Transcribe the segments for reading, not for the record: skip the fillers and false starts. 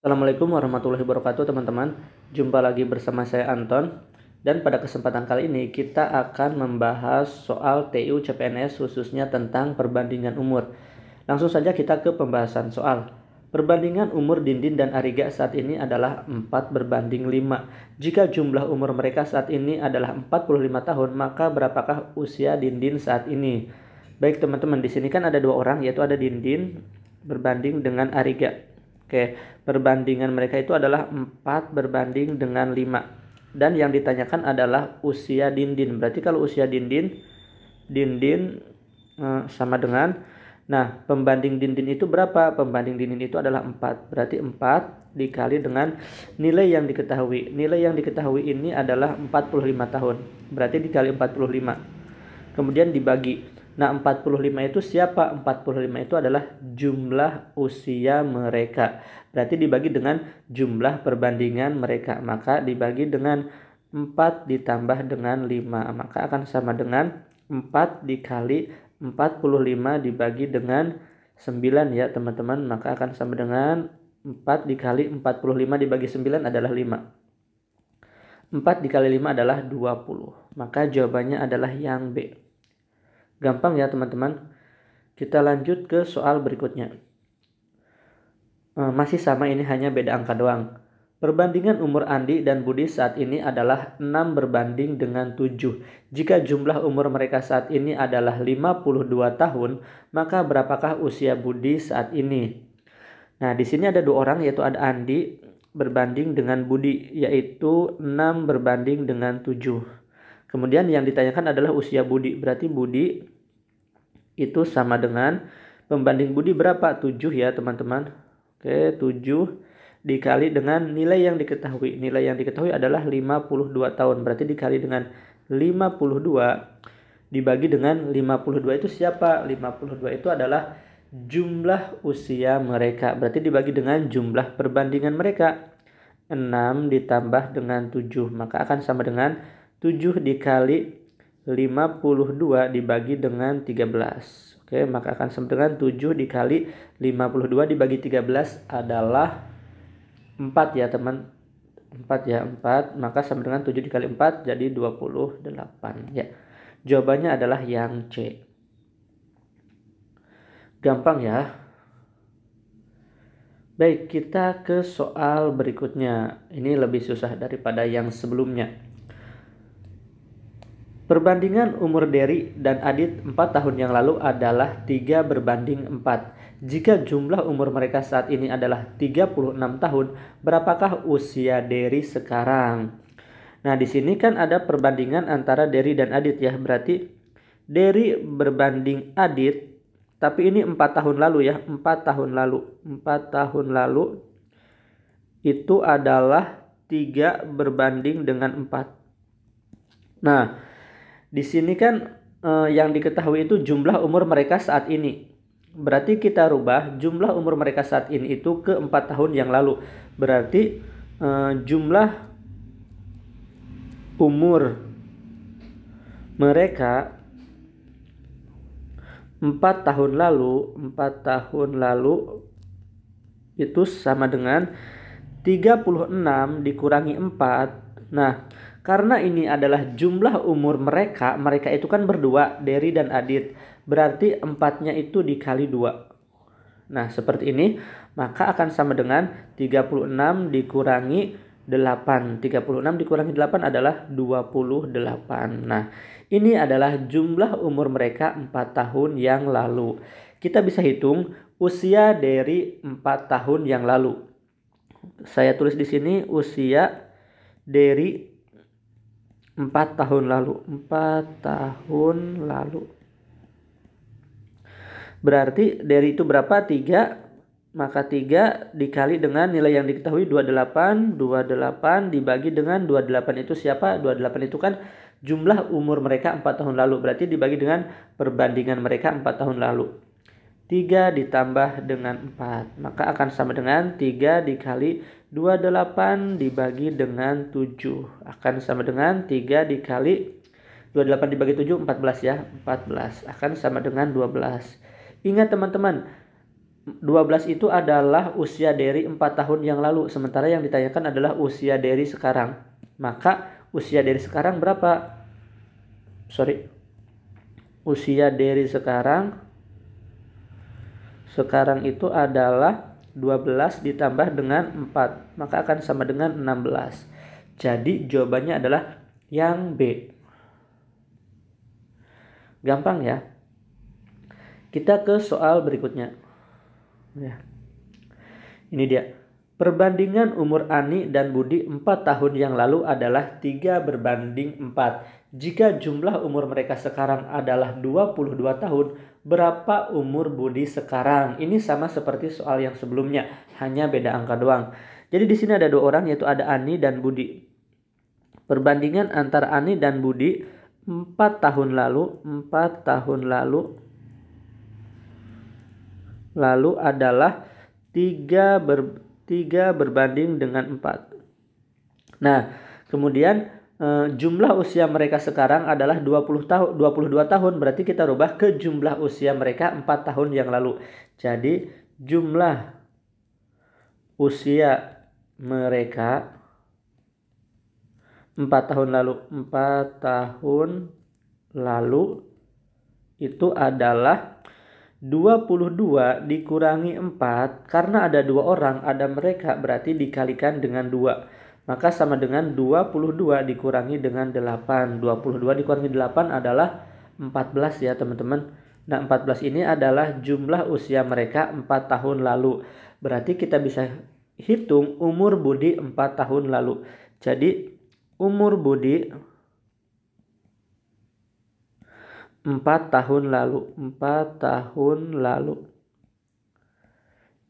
Assalamualaikum warahmatullahi wabarakatuh teman-teman. Jumpa lagi bersama saya Anton. Dan pada kesempatan kali ini kita akan membahas soal TU CPNS khususnya tentang perbandingan umur. Langsung saja kita ke pembahasan soal. Perbandingan umur Dindin dan Ariga saat ini adalah 4:5. Jika jumlah umur mereka saat ini adalah 45 tahun, maka berapakah usia Dindin saat ini? Baik teman-teman, di sini kan ada dua orang, yaitu ada Dindin berbanding dengan Ariga. Oke, perbandingan mereka itu adalah 4:5. Dan yang ditanyakan adalah usia Dindin. Berarti kalau usia Dindin sama dengan, nah pembanding Dindin itu berapa? Pembanding Dindin itu adalah 4. Berarti 4 dikali dengan nilai yang diketahui. Nilai yang diketahui ini adalah 45 tahun. Berarti dikali 45. Kemudian dibagi. Nah 45 itu siapa? 45 itu adalah jumlah usia mereka. Berarti dibagi dengan jumlah perbandingan mereka. Maka dibagi dengan 4 ditambah dengan 5. Maka akan sama dengan 4 dikali 45 dibagi dengan 9 ya teman-teman. Maka akan sama dengan 4 dikali 45 dibagi 9 adalah 5. 4 dikali 5 adalah 20. Maka jawabannya adalah yang B. Gampang ya teman-teman. Kita lanjut ke soal berikutnya. Masih sama, ini hanya beda angka doang. Perbandingan umur Andi dan Budi saat ini adalah 6:7. Jika jumlah umur mereka saat ini adalah 52 tahun, maka berapakah usia Budi saat ini? Nah, di sini ada dua orang, yaitu ada Andi berbanding dengan Budi, yaitu 6:7. Kemudian yang ditanyakan adalah usia Budi. Berarti Budi itu sama dengan, pembanding Budi berapa? 7 ya teman-teman. Oke, 7 dikali dengan nilai yang diketahui. Nilai yang diketahui adalah 52 tahun. Berarti dikali dengan 52 dibagi dengan 52 itu siapa? 52 itu adalah jumlah usia mereka. Berarti dibagi dengan jumlah perbandingan mereka. 6 ditambah dengan 7. Maka akan sama dengan 7 dikali 52 dibagi dengan 13. Oke, maka akan sama dengan 7 dikali 52 dibagi 13 adalah 4 ya teman. 4 ya, 4. Maka sama dengan 7 dikali 4 jadi 28 ya. Jawabannya adalah yang C. Gampang ya. Baik, kita ke soal berikutnya. Ini lebih susah daripada yang sebelumnya. Perbandingan umur Dery dan Adit 4 tahun yang lalu adalah 3:4. Jika jumlah umur mereka saat ini adalah 36 tahun, berapakah usia Dery sekarang? Nah, di sini kan ada perbandingan antara Dery dan Adit ya. Berarti Dery berbanding Adit, tapi ini 4 tahun lalu ya. 4 tahun lalu. 4 tahun lalu itu adalah 3 berbanding dengan 4. Nah, di sini kan yang diketahui itu jumlah umur mereka saat ini. Berarti kita rubah jumlah umur mereka saat ini itu ke 4 tahun yang lalu. Berarti jumlah umur mereka 4 tahun lalu itu sama dengan 36 dikurangi 4. Nah, karena ini adalah jumlah umur mereka itu kan berdua, Dery dan Adit. Berarti 4-nya itu dikali 2. Nah, seperti ini. Maka akan sama dengan 36 dikurangi 8. 36 dikurangi 8 adalah 28. Nah, ini adalah jumlah umur mereka 4 tahun yang lalu. Kita bisa hitung usia Dery 4 tahun yang lalu. Saya tulis di sini usia Dery 4 tahun lalu. 4 tahun lalu. Berarti Dery itu berapa? 3. Maka 3 dikali dengan nilai yang diketahui 28. 28 dibagi dengan 28 itu siapa? 28 itu kan jumlah umur mereka 4 tahun lalu. Berarti dibagi dengan perbandingan mereka 4 tahun lalu. 3 ditambah dengan 4. Maka akan sama dengan 3 dikali 28 dibagi dengan 7. Akan sama dengan 3 dikali 28 dibagi 7, 14 ya. 14. Akan sama dengan 12. Ingat teman-teman, 12 itu adalah usia dari 4 tahun yang lalu. Sementara yang ditanyakan adalah usia dari sekarang. Maka usia dari sekarang berapa? Usia dari sekarang itu adalah 12 ditambah dengan 4. Maka akan sama dengan 16. Jadi jawabannya adalah yang B. Gampang ya. Kita ke soal berikutnya. Ya. Ini dia. Perbandingan umur Ani dan Budi 4 tahun yang lalu adalah 3 berbanding 4. Jika jumlah umur mereka sekarang adalah 22 tahun, berapa umur Budi sekarang? Ini sama seperti soal yang sebelumnya, hanya beda angka doang. Jadi di sini ada 2 orang, yaitu ada Ani dan Budi. Perbandingan antara Ani dan Budi 4 tahun lalu adalah 3 berbanding dengan 4. Nah, kemudian jumlah usia mereka sekarang adalah 22 tahun. Berarti kita rubah ke jumlah usia mereka 4 tahun yang lalu. Jadi jumlah usia mereka 4 tahun lalu itu adalah 22 dikurangi 4. Karena ada 2 orang, ada mereka, berarti dikalikan dengan 2. Maka sama dengan 22 dikurangi dengan 8. 22 dikurangi 8 adalah 14 ya teman-teman. Nah 14 ini adalah jumlah usia mereka 4 tahun lalu. Berarti kita bisa hitung umur Budi 4 tahun lalu. Jadi umur Budi 4 tahun lalu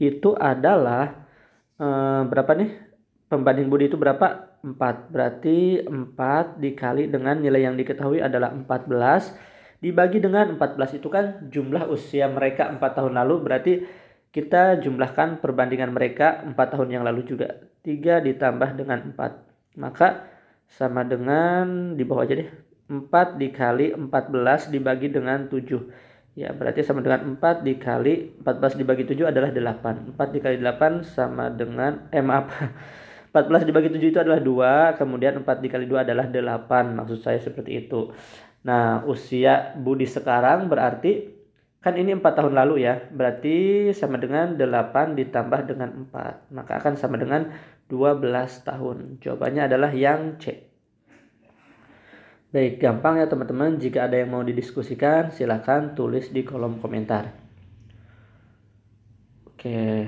itu adalah berapa nih? Pembanding Budi itu berapa? 4. Berarti 4 dikali dengan nilai yang diketahui adalah 14 dibagi dengan 14 itu kan jumlah usia mereka 4 tahun lalu. Berarti kita jumlahkan perbandingan mereka 4 tahun yang lalu juga. 3 ditambah dengan 4. Maka sama dengan di bawah aja deh. 4 dikali 14 dibagi dengan 7. Ya, berarti sama dengan 4 dikali 14 dibagi 7 adalah 8. 4 dikali 8 sama dengan 14 dibagi 7 itu adalah 2. Kemudian 4 dikali 2 adalah 8. Maksud saya seperti itu. Nah, usia Budi sekarang berarti kan ini 4 tahun lalu ya. Berarti sama dengan 8 ditambah dengan 4. Maka akan sama dengan 12 tahun. Jawabannya adalah yang C. Baik, gampang ya teman-teman. Jika ada yang mau didiskusikan, silakan tulis di kolom komentar. Oke,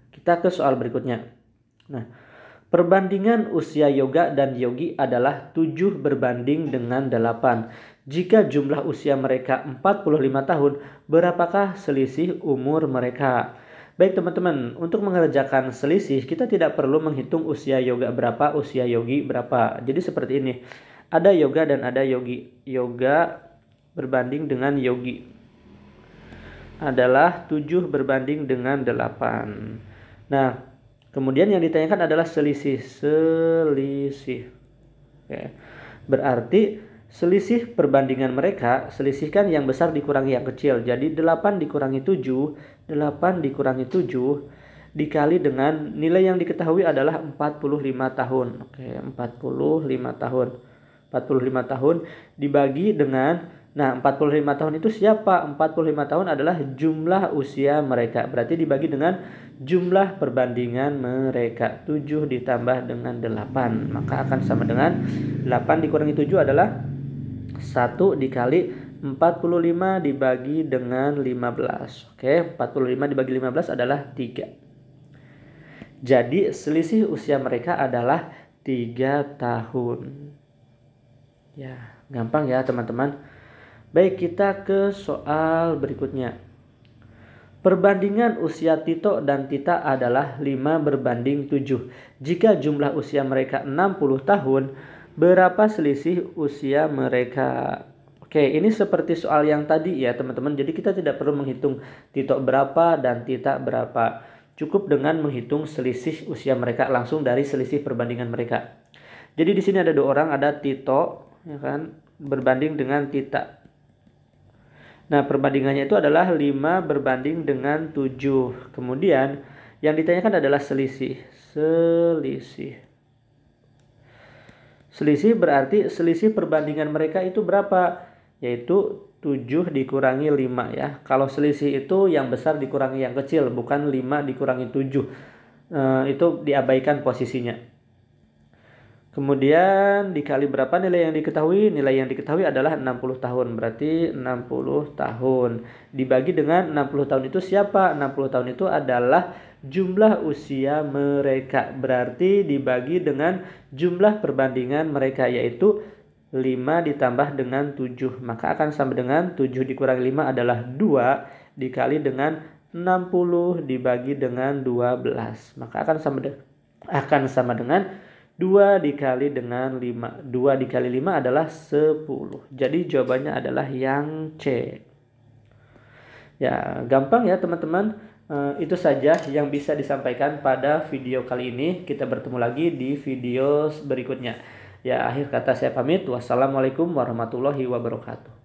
kita ke soal berikutnya. Nah, perbandingan usia Yoga dan Yogi adalah 7 berbanding dengan 8. Jika jumlah usia mereka 45 tahun, berapakah selisih umur mereka? Baik teman-teman, untuk mengerjakan selisih kita tidak perlu menghitung usia Yoga berapa, usia Yogi berapa. Jadi seperti ini. Ada Yoga dan ada Yogi. Yoga berbanding dengan Yogi adalah 7 berbanding dengan 8. Nah, kemudian yang ditanyakan adalah selisih. Oke. Berarti selisih perbandingan mereka, selisihkan yang besar dikurangi yang kecil. Jadi 8 dikurangi 7 dikali dengan nilai yang diketahui adalah 45 tahun. Oke, 45 tahun dibagi dengan, nah 45 tahun itu siapa? 45 tahun adalah jumlah usia mereka. Berarti dibagi dengan jumlah perbandingan mereka. 7 ditambah dengan 8. Maka akan sama dengan 8 dikurangi 7 adalah 1 dikali 45 dibagi dengan 15. Oke, 45 dibagi 15 adalah 3. Jadi selisih usia mereka adalah 3 tahun. Ya, gampang ya teman-teman. Baik, kita ke soal berikutnya. Perbandingan usia Tito dan Tita adalah 5 berbanding 7. Jika jumlah usia mereka 60 tahun, berapa selisih usia mereka? Oke, ini seperti soal yang tadi ya teman-teman. Jadi kita tidak perlu menghitung Tito berapa dan Tita berapa. Cukup dengan menghitung selisih usia mereka langsung dari selisih perbandingan mereka. Jadi di sini ada 2 orang, ada Tito ya kan, berbanding dengan Tita. Nah, perbandingannya itu adalah 5 berbanding dengan 7. Kemudian yang ditanyakan adalah selisih. Selisih berarti selisih perbandingan mereka itu berapa? Yaitu 7 dikurangi 5 ya. Kalau selisih itu yang besar dikurangi yang kecil, bukan 5 dikurangi 7. Itu diabaikan posisinya. Kemudian dikali berapa nilai yang diketahui? Nilai yang diketahui adalah 60 tahun. Berarti 60 tahun. Dibagi dengan 60 tahun itu siapa? 60 tahun itu adalah jumlah usia mereka. Berarti dibagi dengan jumlah perbandingan mereka, yaitu 5 ditambah dengan 7. Maka akan sama dengan 7 dikurangi 5 adalah 2 dikali dengan 60 dibagi dengan 12. Maka akan sama dengan 2 dikali dengan 5. 2 dikali 5 adalah 10. Jadi jawabannya adalah yang C. Ya, gampang ya teman-teman. Itu saja yang bisa disampaikan pada video kali ini. Kita bertemu lagi di video berikutnya. Ya, akhir kata saya pamit. Wassalamualaikum warahmatullahi wabarakatuh.